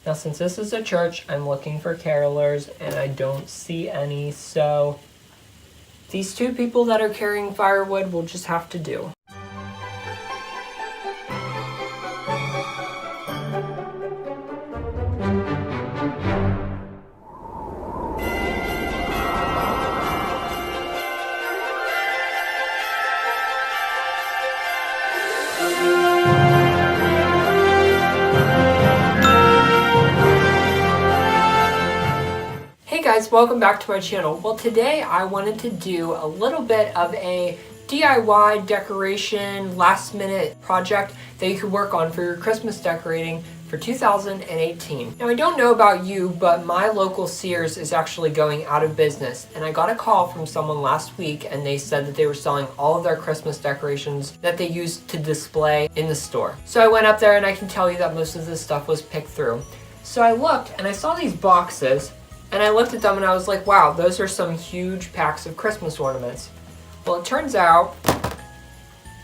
Now since this is a church, I'm looking for carolers and I don't see any, so these two people that are carrying firewood will just have to do. Hey guys, welcome back to my channel. Well, today I wanted to do a little bit of a DIY decoration last minute project that you could work on for your Christmas decorating for 2018. Now I don't know about you, but my local Sears is actually going out of business, and I got a call from someone last week and they said that they were selling all of their Christmas decorations that they used to display in the store. So I went up there and I can tell you that most of this stuff was picked through. So I looked and I saw these boxes. And I looked at them and I was like, wow, those are some huge packs of Christmas ornaments. Well, it turns out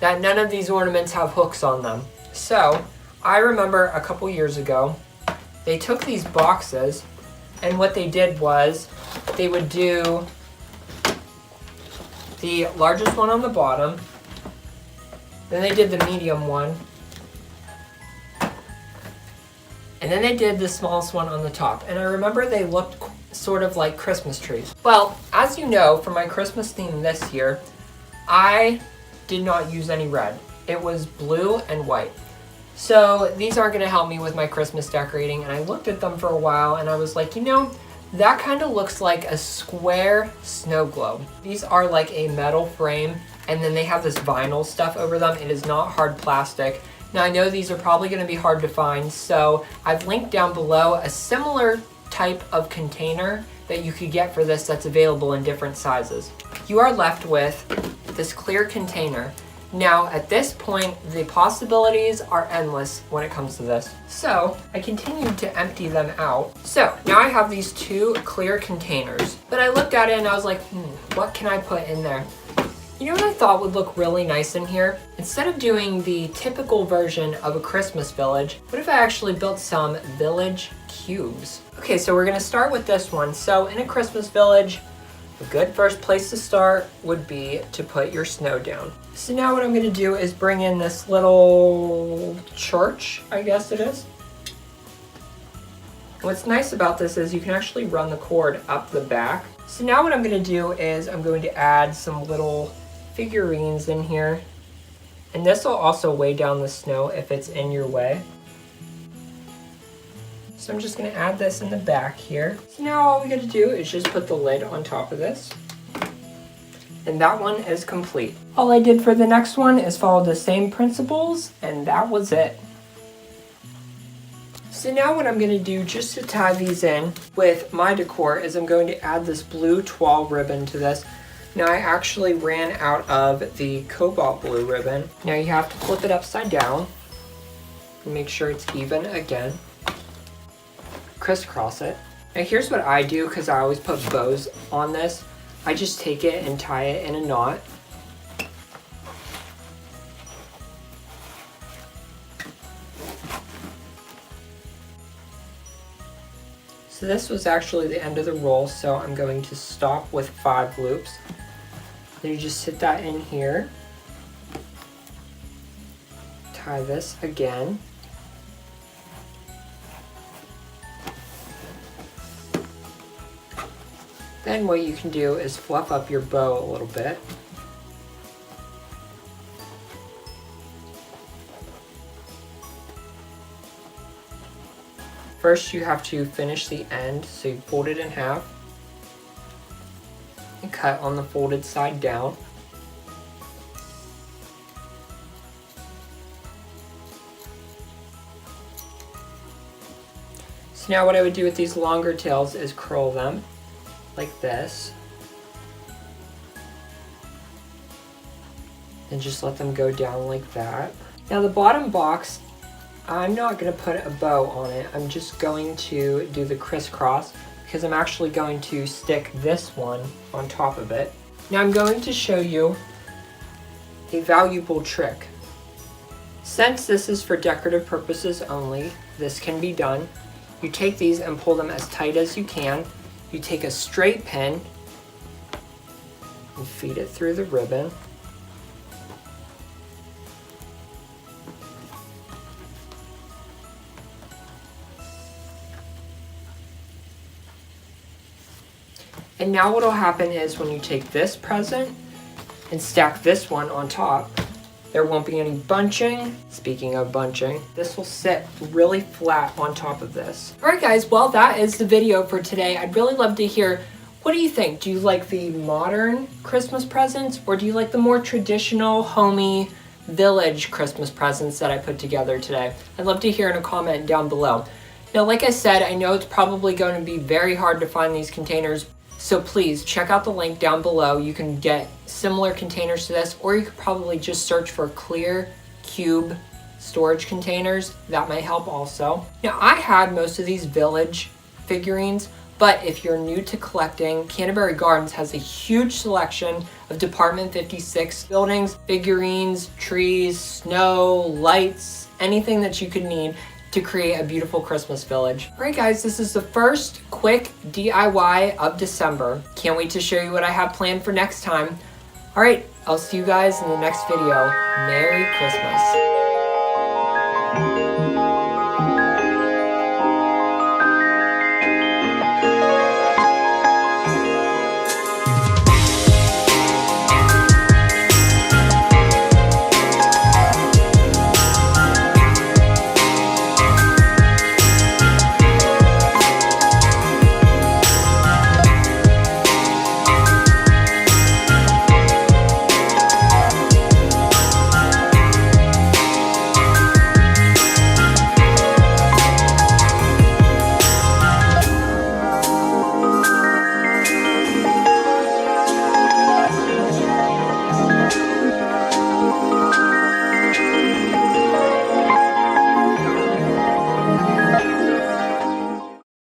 that none of these ornaments have hooks on them. So I remember a couple years ago, they took these boxes and what they did was they would do the largest one on the bottom, then they did the medium one, and then they did the smallest one on the top. And I remember they looked sort of like Christmas trees. Well, as you know, for my Christmas theme this year, I did not use any red. It was blue and white. So these aren't gonna help me with my Christmas decorating, and I looked at them for a while and I was like, you know, that kind of looks like a square snow globe. These are like a metal frame and then they have this vinyl stuff over them. It is not hard plastic. Now I know these are probably gonna be hard to find, so I've linked down below a similar type of container that you could get for this that's available in different sizes. You are left with this clear container. Now at this point, the possibilities are endless when it comes to this. So I continued to empty them out. So now I have these two clear containers, but I looked at it and I was like, what can I put in there? You know what I thought would look really nice in here? Instead of doing the typical version of a Christmas village, what if I actually built some village cubes? Okay, so we're gonna start with this one. So in a Christmas village, a good first place to start would be to put your snow down. So now what I'm gonna do is bring in this little church, I guess it is. What's nice about this is you can actually run the cord up the back. So now what I'm gonna do is I'm going to add some little figurines in here, and this will also weigh down the snow if it's in your way. So I'm just gonna add this in the back here. So now all we gotta do is just put the lid on top of this, and that one is complete. All I did for the next one is follow the same principles, and that was it. So now what I'm gonna do just to tie these in with my decor is I'm going to add this blue toile ribbon to this. Now I actually ran out of the cobalt blue ribbon. Now you have to flip it upside down and make sure it's even again. Crisscross it. Now here's what I do, because I always put bows on this. I just take it and tie it in a knot. So this was actually the end of the roll, so I'm going to stop with 5 loops. Then you just sit that in here. Tie this again. Then what you can do is fluff up your bow a little bit. First you have to finish the end, so you fold it in half and cut on the folded side down. So now what I would do with these longer tails is curl them like this and just let them go down like that. Now the bottom box, I'm not going to put a bow on it. I'm just going to do the crisscross because I'm actually going to stick this one on top of it. Now I'm going to show you a valuable trick. Since this is for decorative purposes only, this can be done. You take these and pull them as tight as you can. You take a straight pin and feed it through the ribbon. And now what will happen is when you take this present and stack this one on top, there won't be any bunching. Speaking of bunching, this will sit really flat on top of this. All right guys, well that is the video for today. I'd really love to hear, what do you think? Do you like the modern Christmas presents or do you like the more traditional, homey, village Christmas presents that I put together today? I'd love to hear in a comment down below. Now, like I said, I know it's probably going to be very hard to find these containers, so please check out the link down below. You can get similar containers to this, or you could probably just search for clear cube storage containers. That might help also. Now, I had most of these village figurines, but if you're new to collecting, Canterbury Gardens has a huge selection of Department 56 buildings, figurines, trees, snow, lights, anything that you could need to create a beautiful Christmas village. All right guys, this is the first quick DIY of December. Can't wait to show you what I have planned for next time. All right, I'll see you guys in the next video. Merry Christmas.